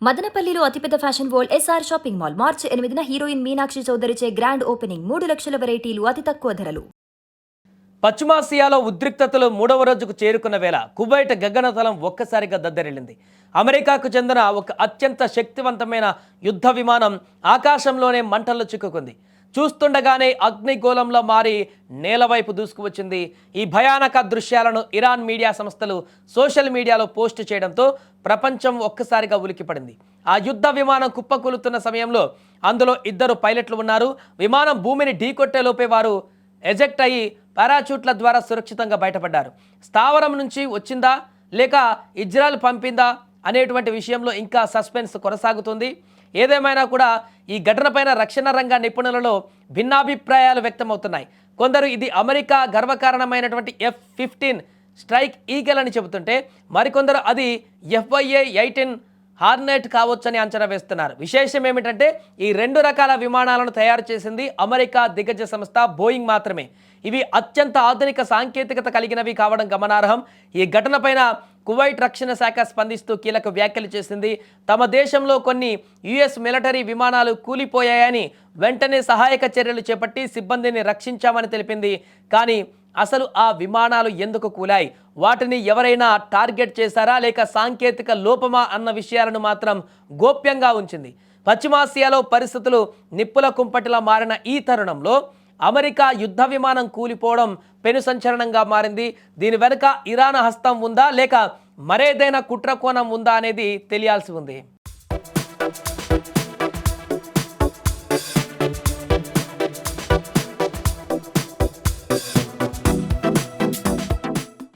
మదనపల్లిలో అతిపెద్ద fashion world SR shopping mall మార్చి 8న హీరోయిన్ మీనాక్షి చౌదరిచే గ్రాండ్ ఓపెనింగ్ 3 లక్షల వెరైటీలు అతి తక్కువ ధరలు. పశ్చిమాసియాలో ఉద్రిక్తతలు 3వ రోజుకు చేరుకున్న వేళ కువైట్ గగనతలం ఒక్కసారిగా దద్దరిల్లింది. అమెరికాకు చెందిన ఒక అత్యంత శక్తివంతమైన యుద్ధ విమానం ఆకాశంలోనే మంటల్లో చిక్కుకుంది. చూస్తుండగానే అగ్నిగోళంలో మారి నేలవైపు దూసుకువచ్చింది. ఈ భయానక దృశ్యాలను ఇరాన్ మీడియా సంస్థలు సోషల్ మీడియాలో పోస్టు చేయడంతో ప్రపంచం ఒక్కసారిగా ఉలికిపడింది. ఆ యుద్ధ విమానం కుప్పకూలుతున్న సమయంలో అందులో 2 పైలట్లు ఉన్నారు. విమానం భూమిని ఢీకొట్టేలోపే వారు ఎజెక్ట్ అయ్యి పారాచూట్ల ద్వారా సురక్షితంగా బయటపడ్డారు. స్థావరం నుంచి వచ్చిందా లేక ఇజ్రాయెల్ పంపిందా అనేటువంటి విషయంలో ఇంకా సస్పెన్స్ కొనసాగుతుంది. ఏదేమైనా కూడా ఈ ఘటనపైన రక్షణ రంగ నిపుణులలో భిన్నాభిప్రాయాలు వ్యక్తమవుతున్నాయి. కొందరు ఇది అమెరికా గర్వకారణమైనటువంటి F-15 స్ట్రైక్ ఈగల్ అని చెబుతుంటే, మరికొందరు అది FY-18 హార్నెట్ కావచ్చని అంచనా వేస్తున్నారు. విశేషం ఏమిటంటే ఈ 2 రకాల విమానాలను తయారు చేసింది అమెరికా దిగ్గజ సంస్థ బోయింగ్ మాత్రమే. ఇవి అత్యంత ఆధునిక సాంకేతికత కలిగినవి కావడం గమనార్హం. ఈ ఘటనపైన కువైట్ రక్షణ శాఖ స్పందిస్తూ కీలక వ్యాఖ్యలు చేసింది. తమ దేశంలో కొన్ని యుఎస్ మిలిటరీ విమానాలు కూలిపోయాయని వెంటనే సహాయక చర్యలు చేపట్టి సిబ్బందిని రక్షించామని తెలిపింది. కానీ అసలు ఆ విమానాలు ఎందుకు కూలాయి, వాటిని ఎవరైనా టార్గెట్ చేశారా లేక సాంకేతిక లోపమా అన్న విషయాలను మాత్రం గోప్యంగా ఉంచింది. పశ్చిమాసియాలో పరిస్థితులు నిప్పుల కుంపటిలా మారిన ఈ తరుణంలో అమెరికా యుద్ధ విమానం కూలిపోవడం పెను సంచలనంగా మారింది. దీని వెనుక ఇరాన్ హస్తం ఉందా లేక మరేదైనా కుట్రకోణం ఉందా అనేది తెలియాల్సి ఉంది.